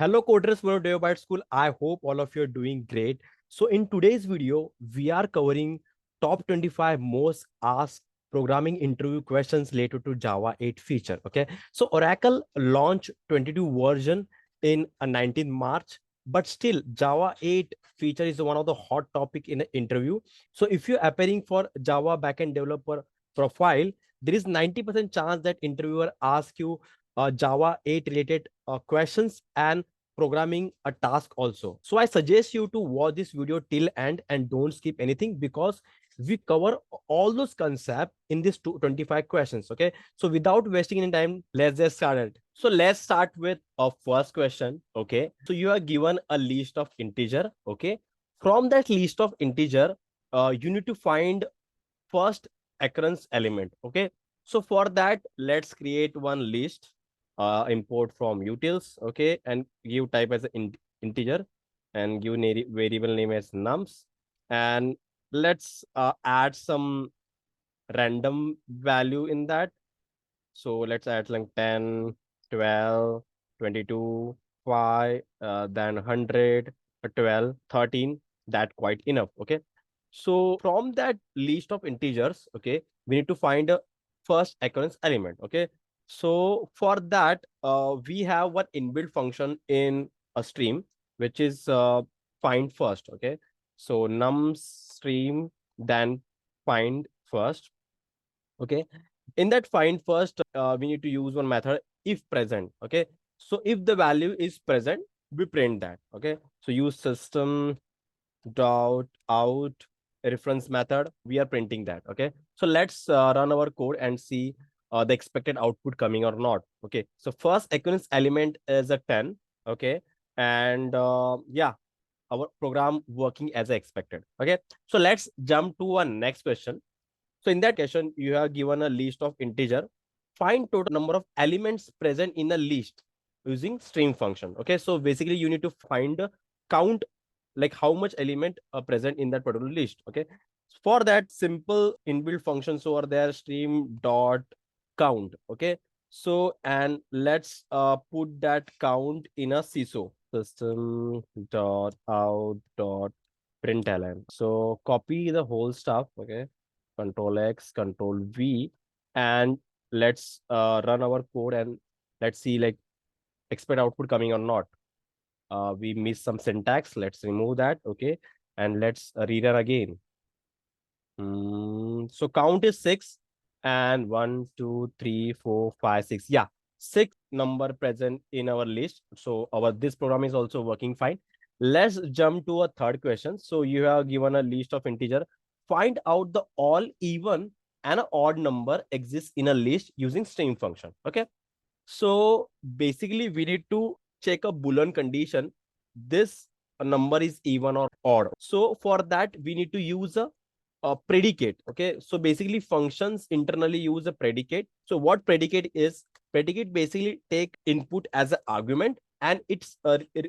Hello coders from DevByte School. I hope all of you are doing great. So in today's video, we are covering top 25 most asked programming interview questions related to Java 8 feature. Okay. So Oracle launched 22 version in 19 March, but still Java 8 feature is one of the hot topic in the interview. So if you're appearing for Java backend developer profile, there is 90% chance that interviewer ask you Java 8 related questions and programming a task also. So I suggest you to watch this video till end and don't skip anything because we cover all those concepts in this 25 questions. Okay. So without wasting any time, let's get started. So let's start with a first question. Okay. So you are given a list of integer. Okay. From that list of integer, you need to find first occurrence element. Okay. So for that, let's create one list, import from utils. Okay. And give type as an integer and give variable name as nums. And let's add some random value in that. So let's add like 10, 12, 22, 5, then 100, 12, 13. That quite enough. Okay. So from that list of integers, okay, we need to find a first occurrence element. Okay. So for that, we have one inbuilt function in a stream, which is find first. Okay. So num stream, then find first. Okay. In that find first, we need to use one method if present. Okay. So if the value is present, we print that. Okay. So use system dot out reference method. We are printing that. Okay. So let's run our code and see the expected output coming or not. Okay. So first occurrence element is a 10. Okay. And yeah, our program working as expected. Okay. So let's jump to our next question. So in that question, you have given a list of integer. Find total number of elements present in a list using stream function. Okay, so basically you need to find the count, like how much element are present in that particular list. Okay, for that simple inbuilt functions over there, stream dot count. Okay, so and let's put that count in a CISO, system dot out dot println. So copy the whole stuff. Okay, Control X, Control V, and let's run our code and let's see like expect output coming or not. We missed some syntax. Let's remove that. Okay, and let's rerun again. So count is 6 and 1, 2, 3, 4, 5, 6. Yeah, 6 number present in our list. So our this program is also working fine. Let's jump to a third question. So you have given a list of integer. Find out the all even and an odd number exists in a list using stream function. Okay. So basically we need to check a Boolean condition. This number is even or odd. So for that, we need to use a predicate. Okay. So basically functions internally use a predicate. So what predicate is? Predicate basically take input as an argument and it's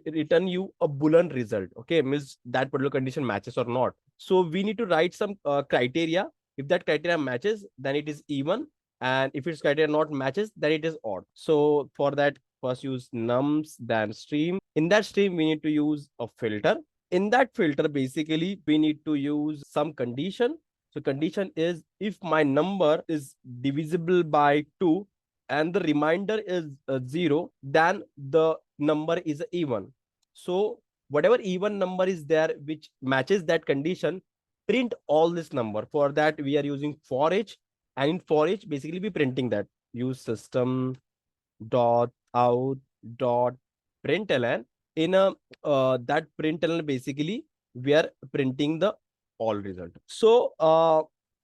return you a Boolean result. Okay. Means that particular condition matches or not. So we need to write some criteria. If that criteria matches, then it is even. And if its criteria not matches, then it is odd. So for that, first use nums, then stream. In that stream, we need to use a filter. In that filter, basically, we need to use some condition. So condition is if my number is divisible by 2 and the remainder is 0, then the number is even. So whatever even number is there which matches that condition, print all this number. For that, we are using for each, and in for each, basically be printing that. Use system dot out dot println. In a that println, basically we are printing the all result. So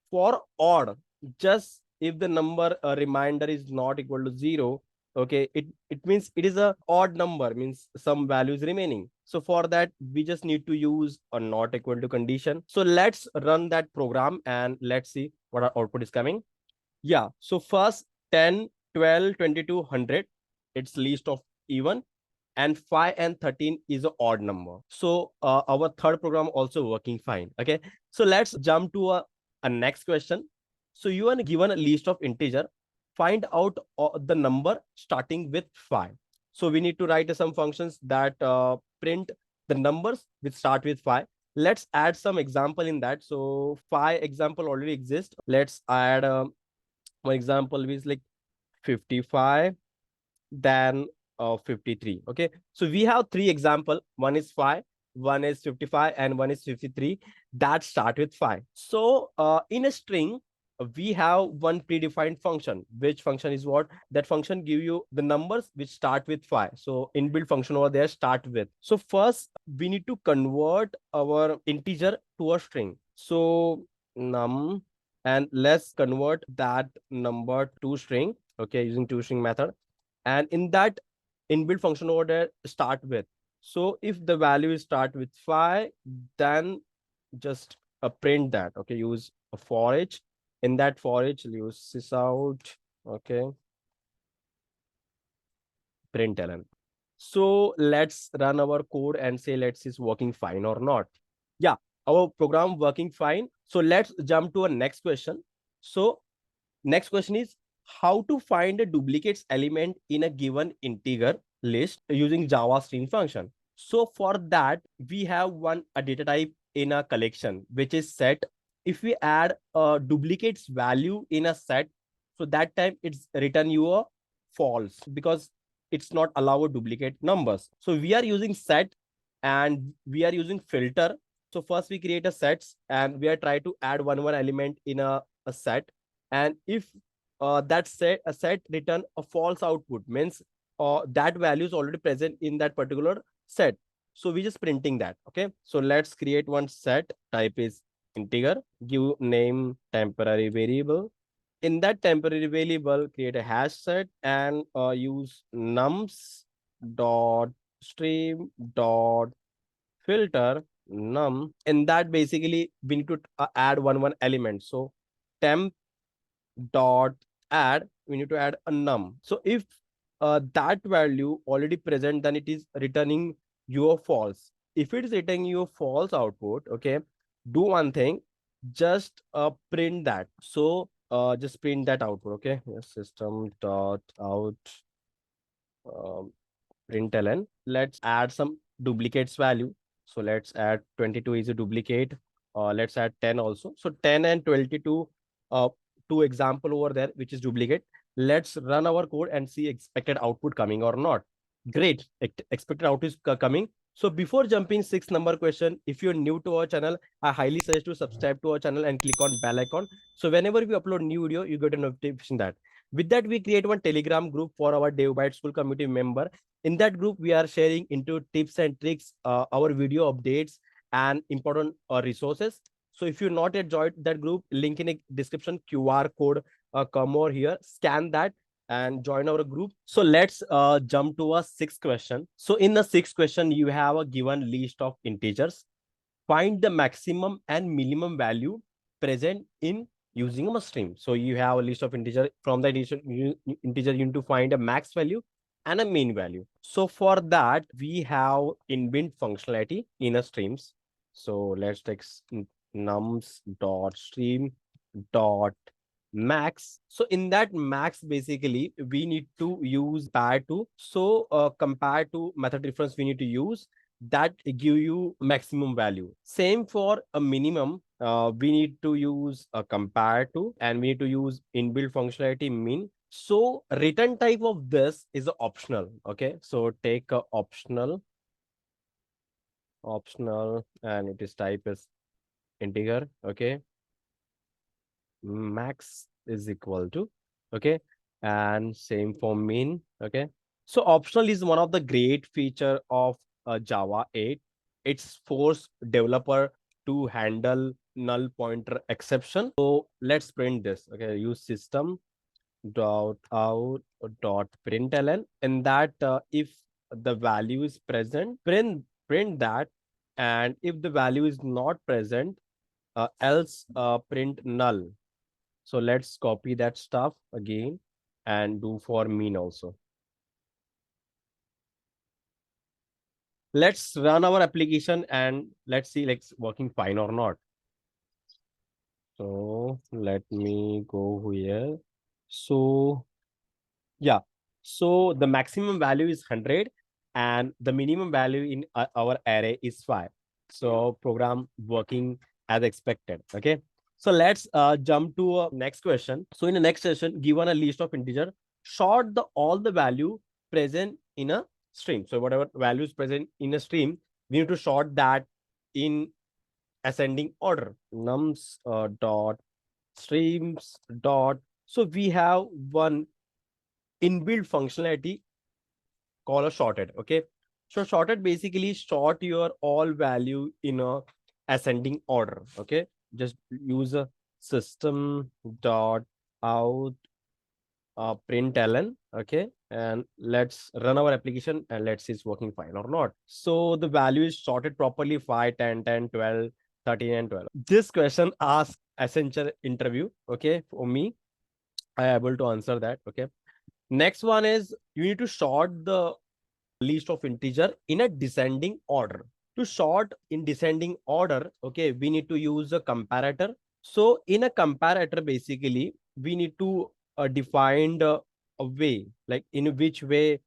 for odd, just if the number reminder is not equal to 0, okay, it means it is a odd number, means some values remaining. So for that, we just need to use a not equal to condition. So let's run that program and let's see what our output is coming. Yeah. So first 10, 12, 22, 100, it's list of even, and 5 and 13 is an odd number. So our third program also working fine. Okay. So let's jump to a next question. So you are given a list of integer. Find out the number starting with 5. So we need to write some functions that print the numbers which start with 5. Let's add some example in that. So 5 example already exists. Let's add one example which like 55, then 53. Okay, so we have 3 example. One is 5, one is 55, and one is 53 that start with 5. So in a string, we have one predefined function. Which function is what? That function give you the numbers which start with 5. So inbuilt function over there start with. So first we need to convert our integer to a string. So num, and let's convert that number to string, okay, using toString method. And in that inbuilt function over there start with. So if the value is start with 5, then just print that. Okay, use a for each. In that for each, use this out. Okay, println. So let's run our code and say let's is working fine or not. Yeah, our program working fine. So let's jump to a next question. So next question is how to find a duplicates element in a given integer list using Java string function. So for that, we have one a data type in a collection, which is set. If we add a duplicates value in a set, so that time it's return you a false because it's not allow a duplicate numbers. So we are using set and we are using filter. So first we create a sets and we are trying to add one element in a set. And if that set a set return a false output, means that value is already present in that particular set. So we just printing that. Okay, so let's create one set. Type is integer, give name temporary variable. In that temporary variable, create a hash set and use nums dot stream dot filter num. In that basically we need to add one element. So temp dot add, we need to add a num. So if that value already present, then it is returning your false. If it is returning your false output, okay, do one thing, just print that. So just print that output. Okay, yes, system dot out um, println. Let's add some duplicates value. So let's add 22 is a duplicate. Let's add 10 also. So 10 and 22, two example over there, which is duplicate. Let's run our code and see expected output coming or not. Great, expected output is coming. So before jumping 6 number question, if you're new to our channel, I highly suggest to subscribe to our channel and click on bell icon. So whenever we upload new video, you get a notification that. With that, we create one Telegram group for our DevByte School community member. In that group, we are sharing into tips and tricks, our video updates and important resources. So if you're not yet joined that group, link in the description, QR code, come over here, scan that and join our group. So let's jump to a 6th question. So in the 6th question, you have a given list of integers. Find the maximum and minimum value present in using a string. So you have a list of integer. From that integer, you need to find a max value and a mean value. So for that, we have inbuilt functionality in a streams. So let's take nums dot stream dot max. So in that max, basically, we need to use compare to. So compare to method reference we need to use that give you maximum value. Same for a minimum. We need to use a compare to, and we need to use inbuilt functionality min. So return type of this is optional. Okay, so take a optional, and it is type is integer. Okay, max is equal to, okay, and same for min. Okay, so optional is one of the great feature of Java 8. It's forced developer to handle null pointer exception. So let's print this. Okay, use system dot out dot println. In that, if the value is present, print that, and if the value is not present, else print null. So let's copy that stuff again and do for mean also. Let's run our application and let's see like it's working fine or not. So let me go here. So yeah. So the maximum value is 100 and the minimum value in our array is 5. So program working as expected. Okay. So let's jump to next question. So in the next session, given a list of integer, sort the all the value present in a stream. So whatever values present in a stream, we need to sort that in ascending order. Nums dot streams dot. So we have one inbuilt functionality called a sorted. Okay. So sorted basically sort your all value in a ascending order. Okay. Just use a system dot out println. Okay. And let's run our application and let's see it's working fine or not. So the value is sorted properly 5, 10, 10, 12, 13, and 12. This question asks essential interview. Okay. For me, I am able to answer that. Okay. Next one is you need to sort the list of integer in a descending order. To sort in descending order, okay, we need to use a comparator. So in a comparator, basically, we need to define a way, like in which way,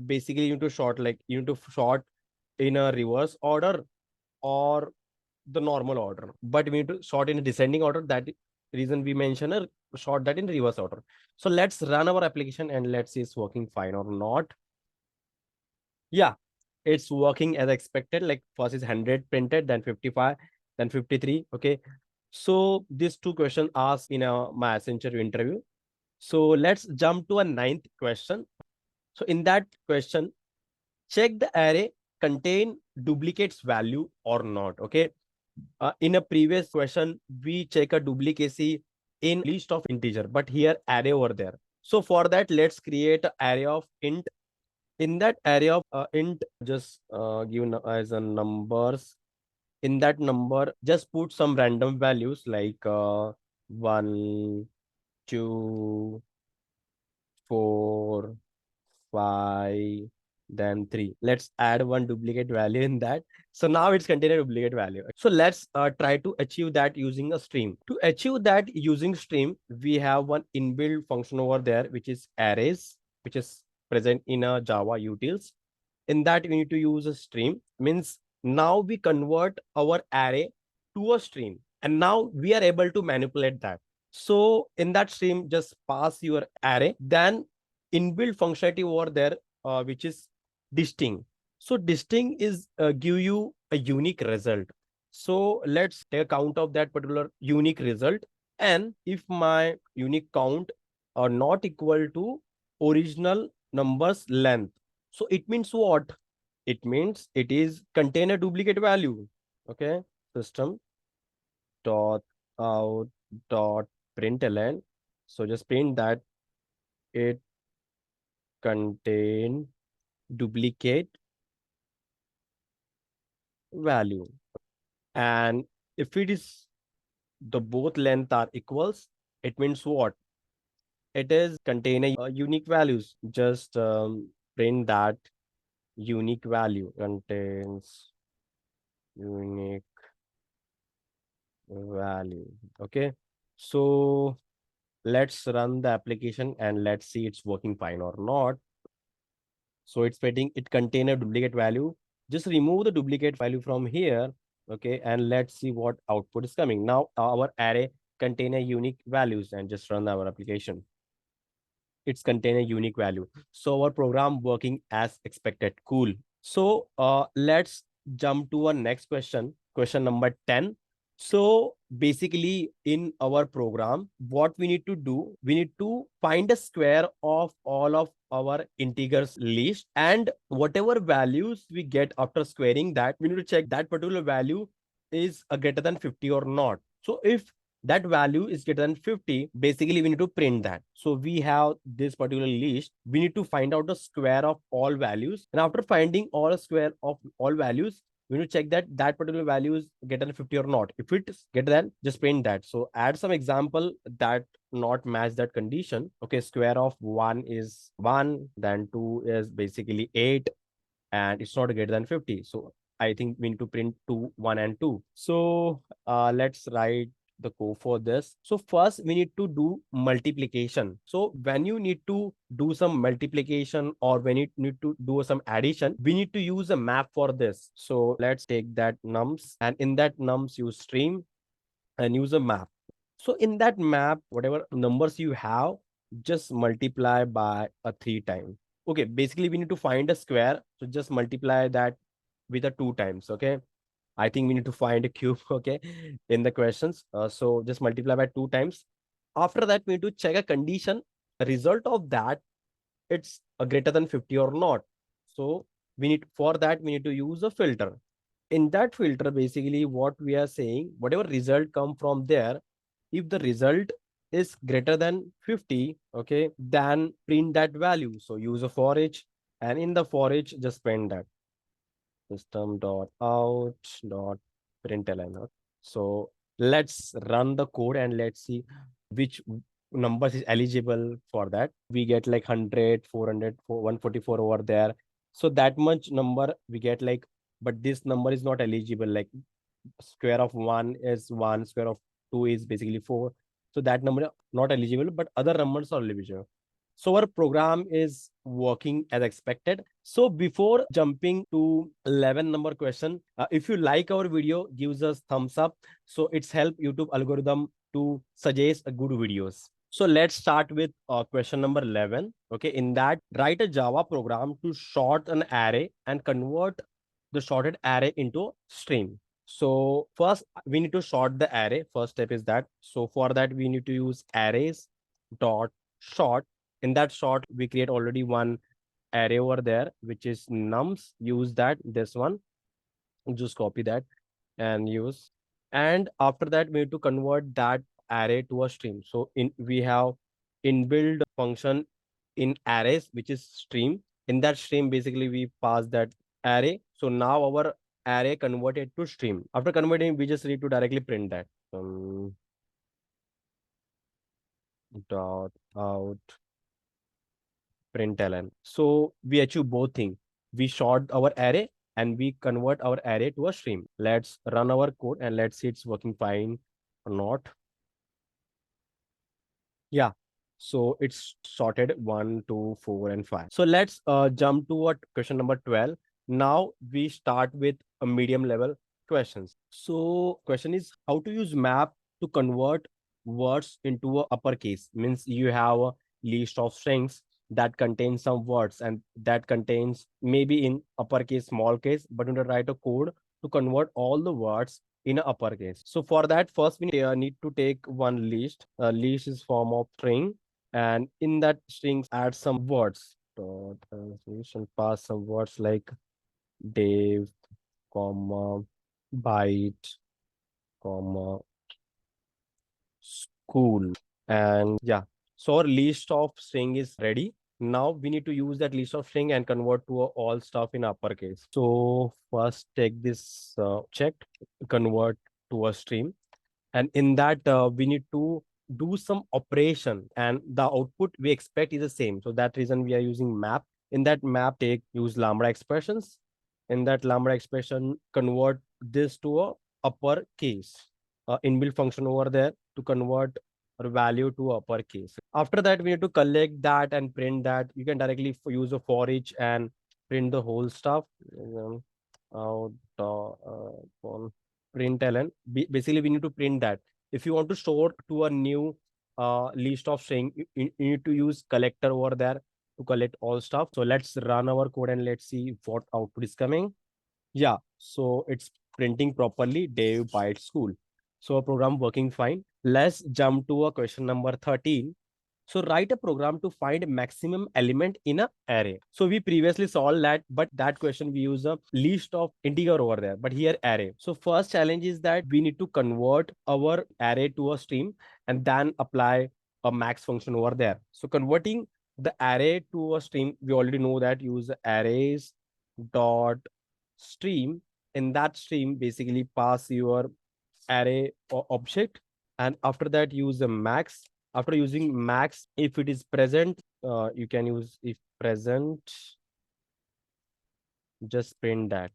basically, you need to sort, like you need to sort in a reverse order or the normal order. But we need to sort in a descending order. That reason we mention a sort that in reverse order. So let's run our application and let's see it's working fine or not. Yeah, it's working as expected. Like first is 100 printed, then 55, then 53. Okay. So these two questions asked in my Accenture interview. So let's jump to a ninth question. So in that question, check the array contain duplicates value or not. Okay. In a previous question, we check a duplicacy in list of integer, but here array over there. So for that, let's create an array of int. In that array of int, just given as a numbers. In that number, just put some random values like 1, 2, 4, 5, then 3. Let's add one duplicate value in that. So now it's contained a duplicate value. So let's try to achieve that using a stream. To achieve that using stream, we have one inbuilt function over there, which is arrays, which is present in a Java utils. In that, we need to use a stream. Means now we convert our array to a stream. And now we are able to manipulate that. So in that stream, just pass your array. Then inbuilt functionality over there, which is distinct. So distinct is give you a unique result. So let's take account of that particular unique result. And if my unique count are not equal to original number's length, so it means what? It means it is contain a duplicate value. Okay. System dot out dot println. So just print that it contain duplicate value. And if it is the both length are equals, it means what? It is contain a unique values. Just print that unique value contains unique value. Okay. So let's run the application and let's see it's working fine or not. So it's fitting, it contain a duplicate value. Just remove the duplicate value from here. Okay. And let's see what output is coming. Now our array contain a unique values and just run our application. It's contain a unique value. So our program working as expected. Cool. So let's jump to our next question. Question number 10. So basically in our program, what we need to do, we need to find a square of all of our integers list, and whatever values we get after squaring that, we need to check that particular value is a greater than 50 or not. So if that value is greater than 50, basically we need to print that. So we have this particular list. We need to find out the square of all values. And after finding all square of all values, we need to check that that particular value is greater than 50 or not. If it's greater than, just print that. So add some example that not match that condition. Okay, square of 1 is 1, then 2 is basically 8, and it's not greater than 50. So I think we need to print 2, 1, and 2. So let's write the code for this. So first we need to do multiplication. So when you need to do some multiplication or when you need to do some addition, we need to use a map for this. So let's take that nums, and in that nums use stream and use a map. So in that map, whatever numbers you have, just multiply by a 3 times. Okay, basically we need to find a square. So just multiply that with a 2 times. Okay. I think we need to find a cube. Okay. In the questions. So just multiply by 2 times. After that, we need to check a condition. The result of that, it's a greater than 50 or not. So we need, for that, we need to use a filter. In that filter, basically what we are saying, whatever result come from there, if the result is greater than 50, okay, then print that value. So use a for each, and in the for each, just print that system dot out dot println. So let's run the code and let's see which numbers is eligible for that. We get like 100, 400, 144 over there. So that much number we get like, but this number is not eligible. Like square of 1 is 1, square of 2 is basically 4. So that number not eligible, but other numbers are eligible. So our program is working as expected. So before jumping to 11 number question, if you like our video, gives us thumbs up. So it's help YouTube algorithm to suggest good videos. So let's start with question number 11. Okay, in that, write a Java program to sort an array and convert the sorted array into string. So first we need to sort the array. First step is that. So for that we need to use arrays dot sort. In that sort we create already one array over there, which is nums. Use that, this one. Just copy that and use. And after that we need to convert that array to a string. So in we have inbuilt function in arrays, which is stream. In that stream basically we pass that array. So now our array converted to stream. After converting, we just need to directly print that dot out println. So we achieve both things. We sort our array and we convert our array to a stream. Let's run our code and let's see it's working fine or not. Yeah. So it's sorted 1, 2, 4, and 5. So let's jump to what question number 12. Now we start with a medium level questions. So question is how to use map to convert words into a uppercase. Means you have a list of strings that contains some words and that contains maybe in uppercase, small case, but you need to write a code to convert all the words in a uppercase. So for that, first we need to take one list. A list is form of string, and in that strings add some words. So translation pass some words like Dave, comma, byte, comma, school, and yeah. So our list of string is ready. Now we need to use that list of string and convert to all stuff in uppercase. So first take this check, convert to a stream, and in that we need to do some operation and the output we expect is the same. So that reason we are using map. In that map, take use lambda expressions. In that lambda expression, convert this to a uppercase inbuilt function over there to convert our value to uppercase. After that we need to collect that and print that. You can directly use a for each and print the whole stuff. Out on println. Basically, we need to print that. If you want to store to a new list of string, you need to use collector over there to collect all stuff. So let's run our code and let's see what output is coming. Yeah, so it's printing properly, DevByte School. So a program working fine. Let's jump to a question number 13. So write a program to find maximum element in a array. So we previously solved that, but that question we use a list of integer over there, but here array. So first challenge is that we need to convert our array to a stream and then apply a max function over there. So converting the array to a stream, we already know that use arrays dot stream. In that stream, basically pass your array object, and after that use the max. After using max, if it is present, you can use if present, just print that.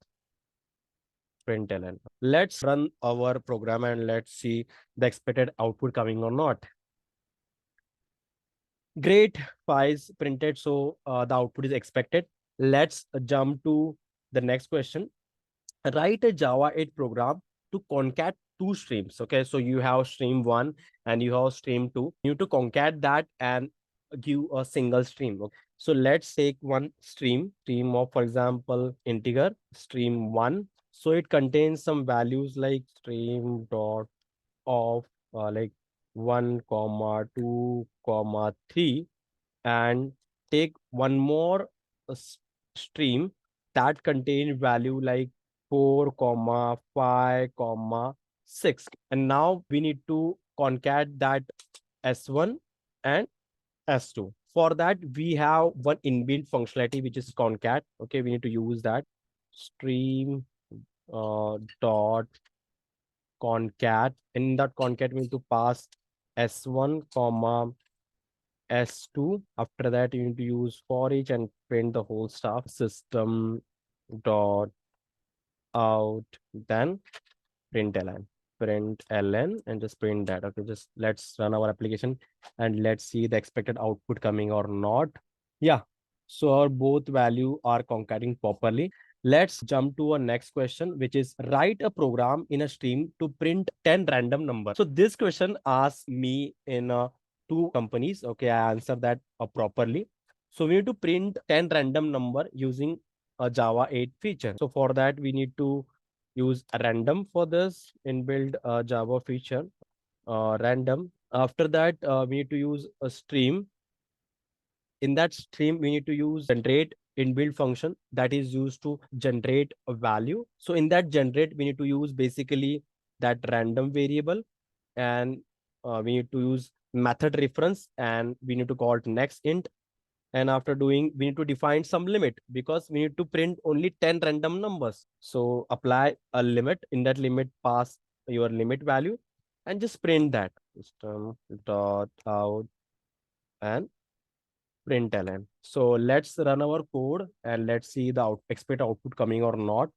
println. Let's run our program and let's see the expected output coming or not. Great, files printed, so the output is expected. Let's jump to the next question. Write a Java 8 program to concat two streams. Okay, so you have stream 1 and you have stream 2. You need to concat that and give a single stream. Okay. So let's take one stream of, for example, integer stream 1. So it contains some values like stream dot of like 1 comma 2 comma 3, and take one more stream that contain value like 4 comma 5 comma 6, and now we need to concat that s1 and s2. For that we have one inbuilt functionality which is concat. Okay, we need to use that stream dot concat. In that concat we need to pass s1 comma s2. After that, you need to use for each and print the whole stuff. System dot out, then println and just print that. Okay, just let's run our application and let's see the expected output coming or not. Yeah, so our both value are concatenating properly. Let's jump to our next question, which is write a program in a stream to print 10 random numbers. So this question asks me in two companies. Okay, I answer that properly. So we need to print 10 random number using a Java 8 feature. So for that, we need to use a random for this inbuilt Java feature, random. After that, we need to use a stream. In that stream, we need to use generate inbuilt function that is used to generate a value. So in that generate, we need to use basically that random variable, and we need to use method reference, and we need to call it next int. And after doing, we need to define some limit because we need to print only 10 random numbers. So apply a limit. In that limit, pass your limit value and just print that system dot out and println. So let's run our code and let's see the expected output coming or not.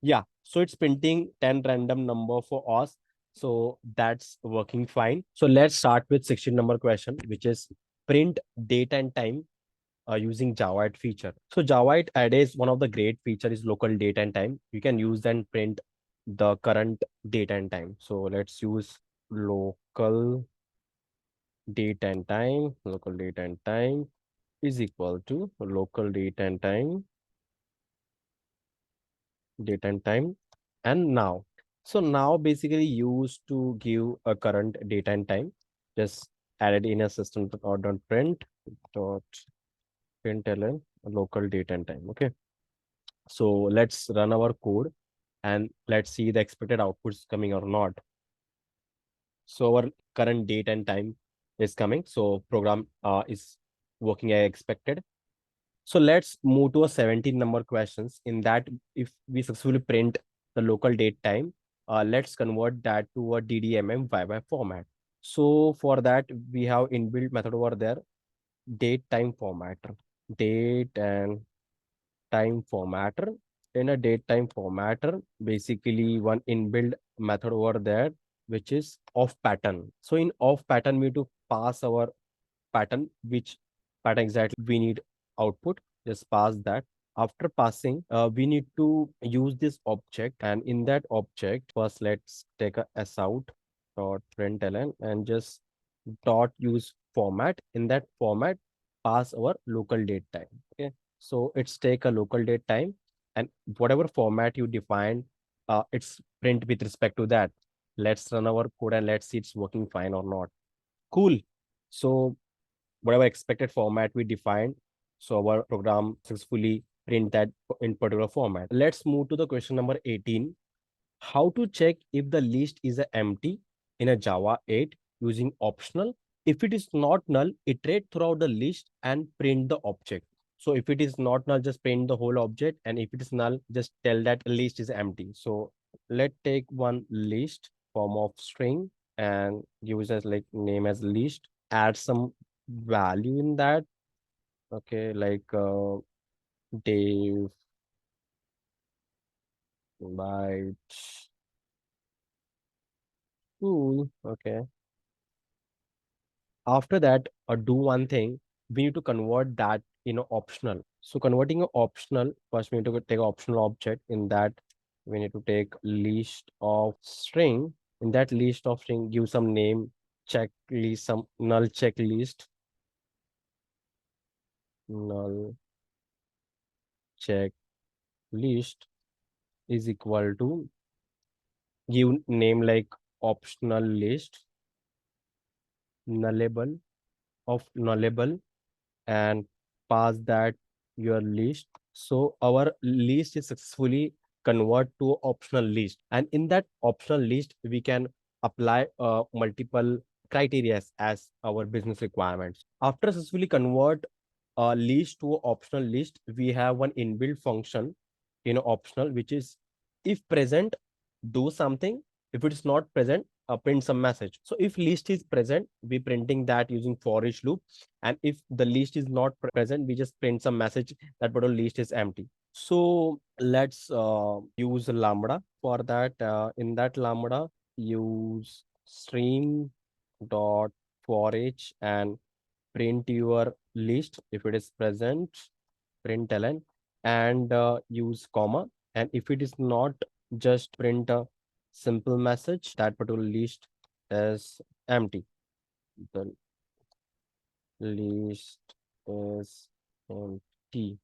Yeah, so it's printing 10 random number for us. So that's working fine. So let's start with 16 number question, which is print date and time using Java feature. So Java add is one of the great feature is local date and time. You can use and print the current date and time. So let's use local date and time. Local date and time is equal to local date and time, and now. So now basically used to give a current date and time. Just added in a system or dot print dot println local date and time. Okay. So let's run our code and let's see the expected outputs coming or not. So our current date and time is coming. So program is working as expected. So let's move to a 17 number questions. In that, if we successfully print the local date time, let's convert that to a DDMM YY format. So for that, we have inbuilt method over there, date time formatter, date and time formatter. In a date time formatter, basically one inbuilt method over there, which is off pattern. So in off pattern, we need to pass our pattern, which pattern exactly we need output. Just pass that. After passing, we need to use this object, and in that object, first let's take a s out dot println and just dot use format. In that format, pass our local date time. Okay, so it's take a local date time, and whatever format you define, it's print with respect to that. Let's run our code and let's see it's working fine or not. Cool. So whatever expected format we defined, so our program successfully print that in particular format. Let's move to the question number 18. How to check if the list is a empty in a Java 8 using optional. If it is not null, iterate throughout the list and print the object. So if it is not null, just print the whole object. And if it is null, just tell that list is empty. So let's take one list form of string and use as like name as list, add some value in that. Okay, like Dave Byte school. Okay. After that, do one thing. We need to convert that in a optional. So converting a optional, first we need to take an optional object. In that, we need to take list of string. In that list of string, give some name, checklist, some null checklist, null checklist is equal to, give name like optional list, nullable of nullable, and pass that your list. So our list is successfully convert to optional list, and in that optional list we can apply multiple criteria as our business requirements. After successfully convert a list to optional list, we have one inbuilt function in optional, which is if present, do something. If it is not present, print some message. So if list is present, we printing that using for each loop, and if the list is not present, we just print some message that particular list is empty. So let's use lambda for that. In that lambda, use stream dot for each and print your list if it is present, println, and use comma. And if it is not, just print a simple message that particular list is empty. The list is empty.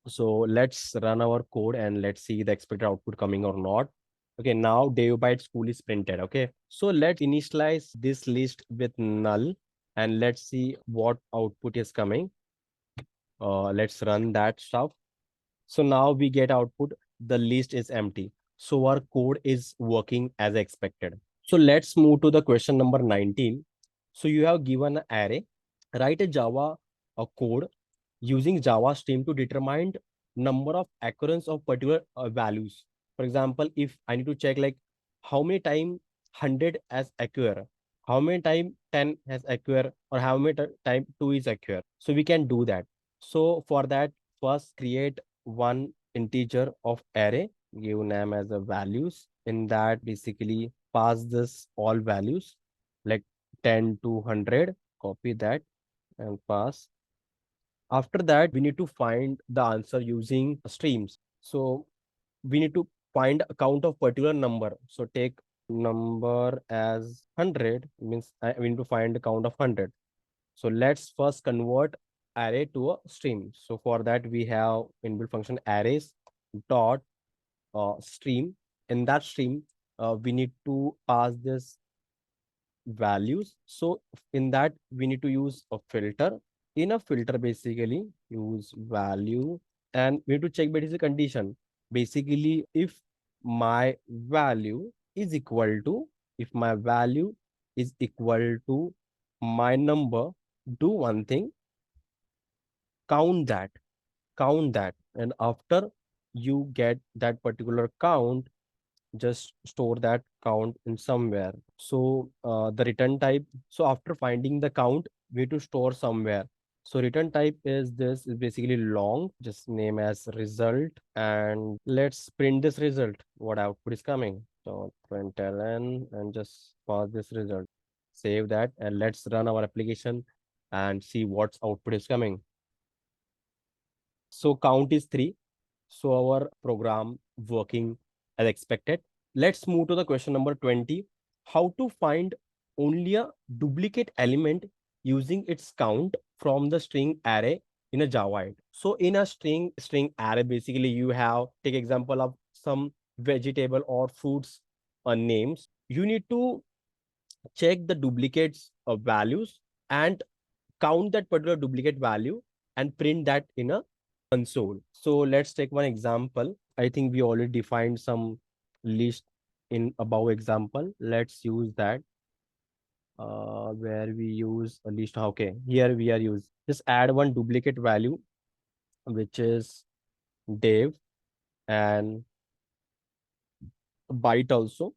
So let's run our code and let's see the expected output coming or not. Okay, now DevByte school is printed. Okay, so let's initialize this list with null and let's see what output is coming. Let's run that stuff. So now we get output, the list is empty. So our code is working as expected. So let's move to the question number 19. So you have given an array, write a Java a code using Java stream to determine number of occurrence of particular values. For example, if I need to check like how many time 100 has occur, how many time 10 has occur, or how many time 2 is occur. So we can do that. So for that, first create one integer of array, give name as a values. In that, basically pass this all values like 10 to 100, copy that and pass. After that, we need to find the answer using streams. So we need to find a count of particular number. So take number as 100 means we need to find the count of 100. So let's first convert array to a stream. So for that we have inbuilt function arrays dot stream. In that stream, we need to pass this values. So in that we need to use a filter. In a filter, basically use value, and we need to check basic condition. Basically, if my value is equal to my number, do one thing, count that, and after you get that particular count, just store that count in somewhere. So the return type, so after finding the count, we need to store somewhere. So return type is this, is basically long, just name as result, and let's print this result, what output is coming. So println and just pass this result, save that, and let's run our application and see what's output is coming. So count is 3. So our program working as expected. Let's move to the question number 20. How to find only a duplicate element using its count from the string array in a Java. So in a string array, basically you have take example of some vegetable or fruits names. You need to check the duplicates of values and count that particular duplicate value and print that in a console. So let's take one example. I think we already defined some list in above example. Let's use that where we use a list. Okay, here we are use just add one duplicate value, which is Dev and byte also.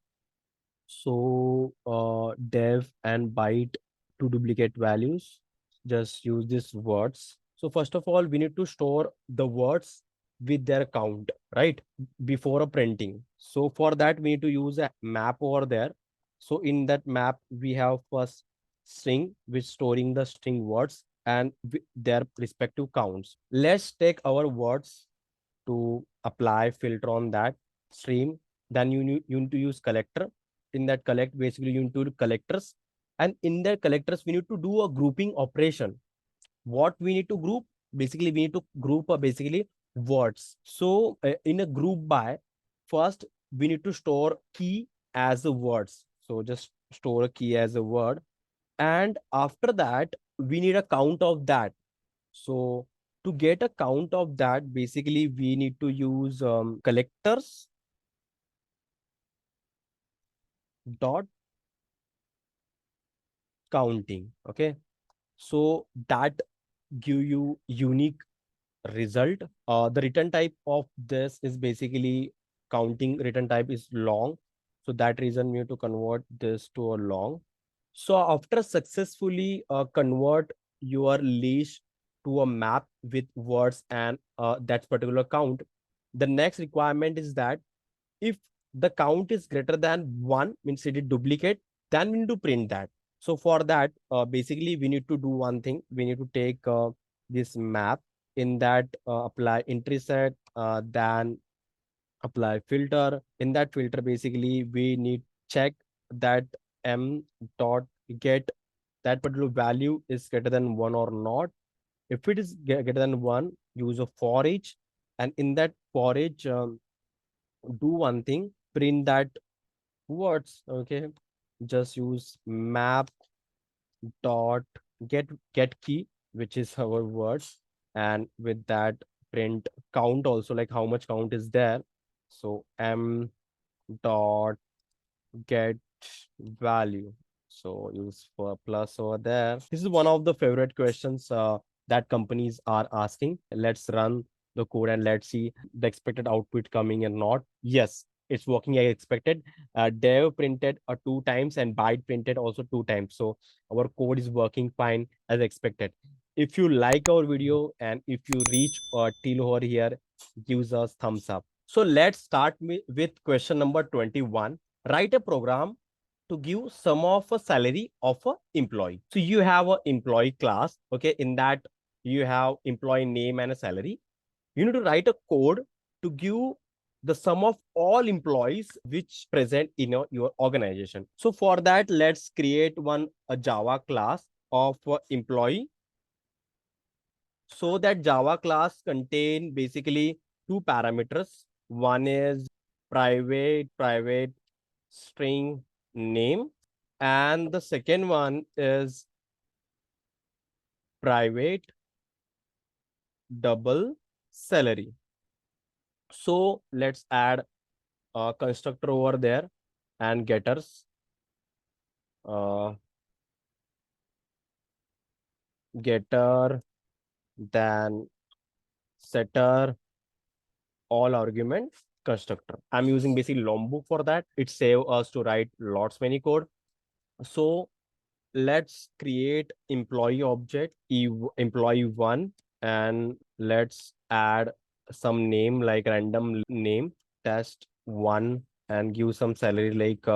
So dev and byte, two duplicate values. Just use these words. So first of all, we need to store the words with their count. right? Before a printing. So for that, we need to use a map over there. So in that map, we have first string, which storing the string words and their respective counts. Let's take our words to apply filter on that stream. Then you need to use collector. In that collect, basically you need to do collectors. And in that collectors, we need to do a grouping operation. What we need to group? Basically, we need to group basically words. So in a group by, first we need to store key as a words. So just store a key as a word. And after that, we need a count of that. So to get a count of that, basically we need to use collectors dot counting. Okay. So that give you unique result. The return type of this is basically counting return type is long. So that reason we have to convert this to a long. So after successfully convert your list to a map with words and that particular count, the next requirement is that if the count is greater than one, means it is duplicate, then we need to print that. So for that, basically we need to do one thing. We need to take this map. In that, apply entry set, then apply filter. In that filter, basically we need check that m dot get that particular value is greater than one or not. If it is greater than one, use a for each. And in that for each, do one thing, print that words. Okay, just use map dot get key, which is our words, and with that print count also, like how much count is there. So m dot get value. So use for plus over there. This is one of the favorite questions that companies are asking. Let's run the code and let's see the expected output coming or not. Yes, it's working as expected. Dev printed two times and byte printed also two times. So our code is working fine as expected. If you like our video and if you reach till over here, gives us thumbs up. So let's start with question number 21. Write a program to give sum of a salary of a employee. So you have a employee class. Okay, in that you have employee name and a salary. You need to write a code to give the sum of all employees which present in your organization. So for that, let's create a Java class of employee. So that Java class contain basically two parameters. One is private string name, and the second one is private double salary. So let's add a constructor over there and getters. Getter, then setter, all argument constructor. I'm using basically Lombok for that. It save us to write lots many code. So let's create employee object employee one, and let's add some name like random name test one, and give some salary like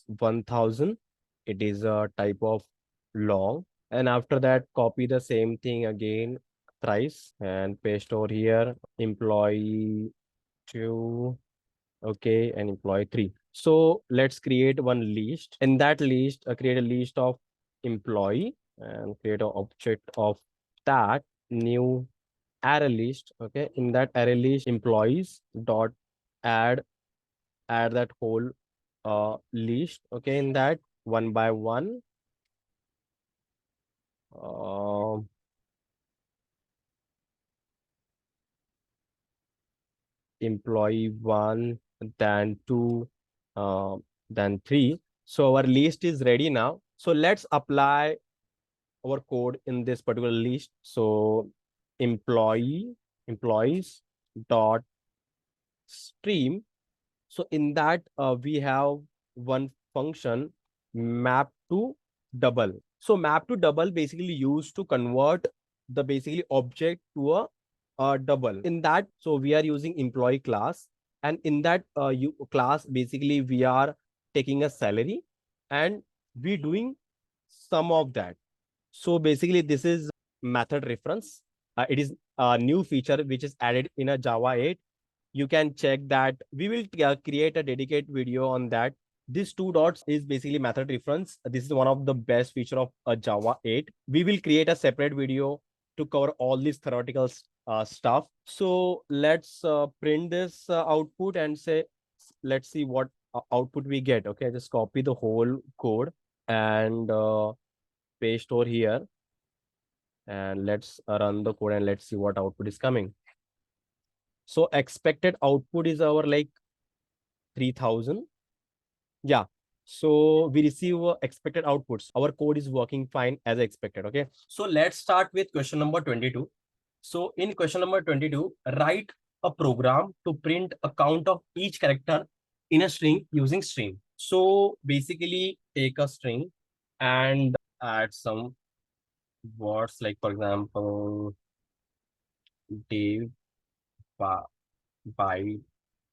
1000. It is a type of long. And after that, copy the same thing again thrice and paste over here. Employee two, okay, and employee three. So let's create one list. In that list, create a list of employee and create an object of that new array list. Okay, in that array list, employees dot add that whole list. Okay, in that one by one, uh, employee one, then two, then three. So our list is ready now. So let's apply our code in this particular list. So employees dot stream. So in that, we have one function map to double. So map to double basically used to convert the basically object to a double in that. So we are using employee class, and in that class basically we are taking a salary and we doing some of that. So basically this is method reference. It is a new feature which is added in a Java 8. You can check that. We will create a dedicated video on that. This two dots is basically method reference. This is one of the best feature of Java 8. We will create a separate video to cover all these theoretical stuff. So let's print this output and say, let's see what output we get. Okay, just copy the whole code and paste over here, and let's run the code and let's see what output is coming. So expected output is our like 3000. Yeah. So we receive expected outputs. Our code is working fine as expected. Okay. So let's start with question number 22. So in question number 22, write a program to print a count of each character in a string using string. So basically take a string and add some words, like for example, Dave by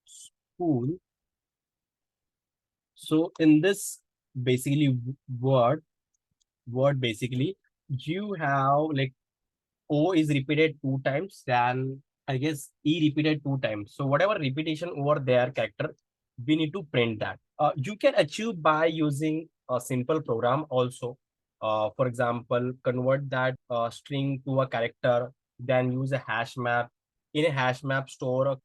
school. So in this basically word basically you have like O is repeated two times, then I guess E repeated two times. So whatever repetition over their character, we need to print that. You can achieve by using a simple program also. For example, convert that string to a character, then use a hash map. In a hash map, store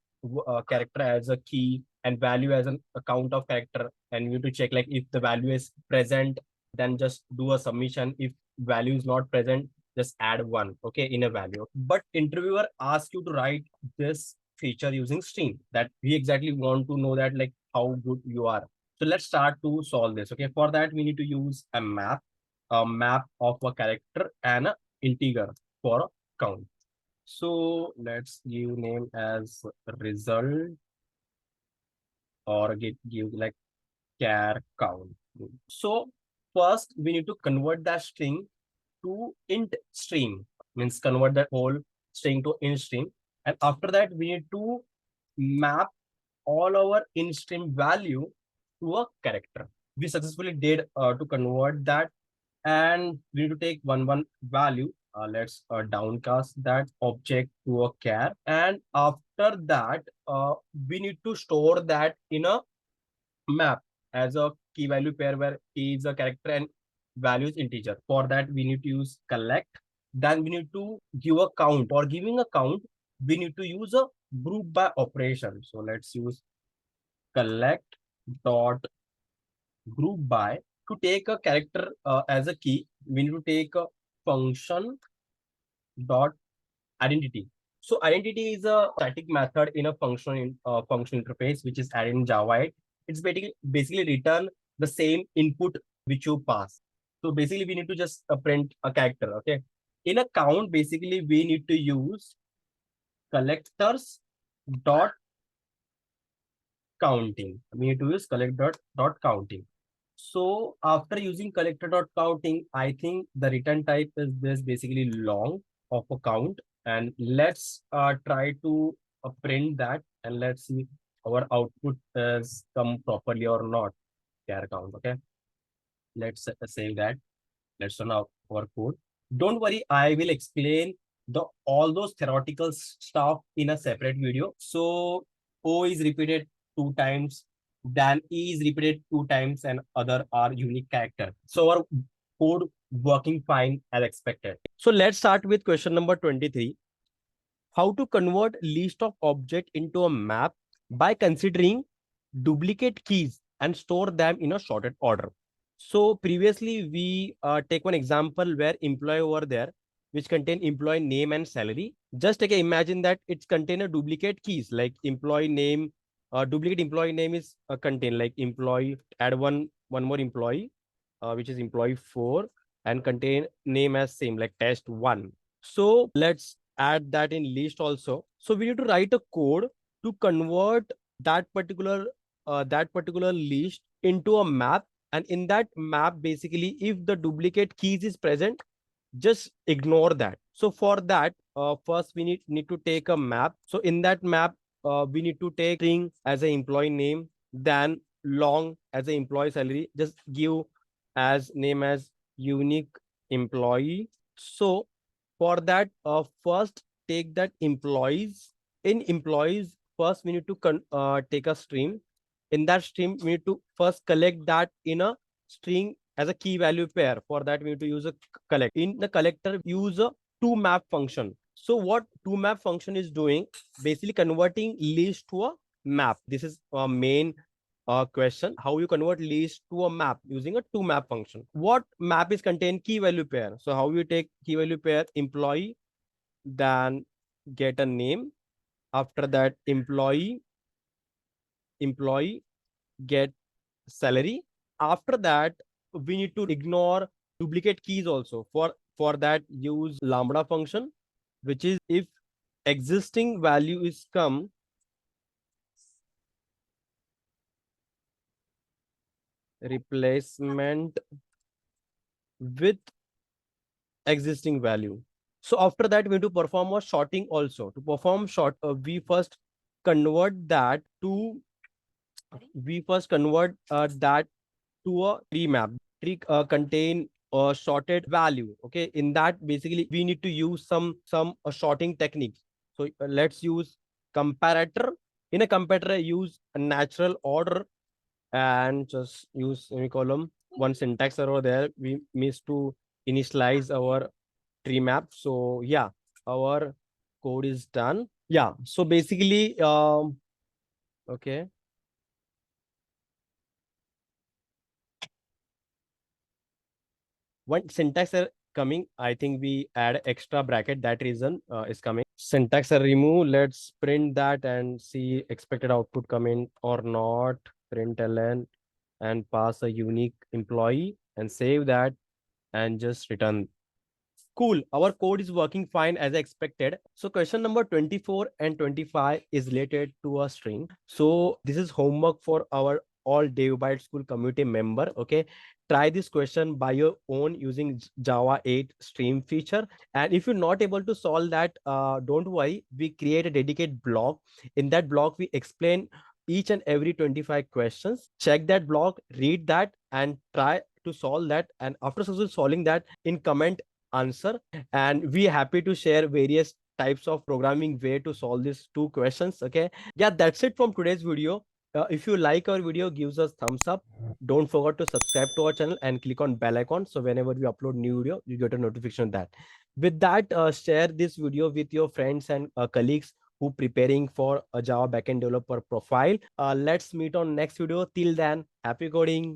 a character as a key and value as an account of character. And you need to check like if the value is present, then just do a submission. If value is not present, just add one, okay, in a value. But interviewer asks you to write this feature using string, that we exactly want to know that like how good you are. So let's start to solve this. Okay, for that we need to use a map of a character and a integer for a count. So let's give name as result, or give like char count. So first we need to convert that string to int string, means convert that whole string to int string. And after that, we need to map all our int string value to a character. We successfully did to convert that, and we need to take one value. Let's downcast that object to a char, and after that, we need to store that in a map as a key value pair where key is a character and value is integer. For that, we need to use collect. Then we need to give a count. For giving a count, we need to use a group by operation. So let's use collect dot group by. To take a character as a key, we need to take a function dot identity. So identity is a static method in a function interface which is added in Java 8. It's basically return the same input which you pass. So basically we need to just print a character. Okay. In a count, basically we need to use collectors dot counting. We need to use collect dot counting. So after using collector dot counting, I think the return type is this basically long of a count. And let's try to print that, and let's see our output has come properly or not. Char count. Okay. Let's save that. Let's run our code. Don't worry, I will explain all those theoretical stuff in a separate video. So O is repeated two times, then E is repeated two times, and other are unique character. So our code working fine as expected. So let's start with question number 23. How to convert list of object into a map by considering duplicate keys and store them in a sorted order. So previously we take one example where employee over there, which contain employee name and salary. Just take a imagine that it's contain a duplicate keys like employee name. Duplicate employee name is contain like employee. Add one more employee, which is employee 4, and contain name as same like test 1. So let's add that in list also. So we need to write a code to convert that particular list into a map. And in that map, basically, if the duplicate keys is present, just ignore that. So for that, first we need to take a map. So in that map, we need to take string as an employee name, then long as an employee salary. Just give as name as unique employee. So for that, first take that employees. In employees, first we need to take a stream. In that stream, we need to first collect that in a string as a key value pair. For that, we need to use a collect. In the collector, use a to map function. So what to map function is doing, basically converting list to a map. This is a main question, how you convert list to a map using a to map function. What map is contain key value pair? So how you take key value pair employee, then get a name, after that employee get salary. After that, we need to ignore duplicate keys also. For that, use lambda function, which is if existing value is come, replacement with existing value. So after that, we need to perform a sorting also. To perform sort, we first convert that to that to a tree map. Tree contain a sorted value. Okay, in that basically we need to use some sorting techniques. So let's use comparator. In a comparator, use a natural order and just use semicolon. One syntax error there. We missed to initialize our tree map. So yeah, our code is done. Yeah. So basically, okay. One syntax error coming. I think we add extra bracket. That reason is coming. Syntax error remove. Let's print that and see expected output coming or not. Print ln and pass a unique employee and save that and just return. Cool. Our code is working fine as expected. So question number 24 and 25 is related to a string. So this is homework for our all DevByte School community member. Okay. Try this question by your own using Java 8 stream feature. And if you're not able to solve that, don't worry. We create a dedicated blog. In that blog, we explain each and every 25 questions. Check that blog, read that, and try to solve that. And after successfully solving that, in comment answer, and we happy to share various types of programming way to solve these two questions. Okay, yeah, that's it from today's video. If you like our video, gives us thumbs up. Don't forget to subscribe to our channel and click on bell icon, so whenever we upload new video, you get a notification of that. With that, share this video with your friends and colleagues who preparing for a Java backend developer profile. Let's meet on next video. Till then, happy coding.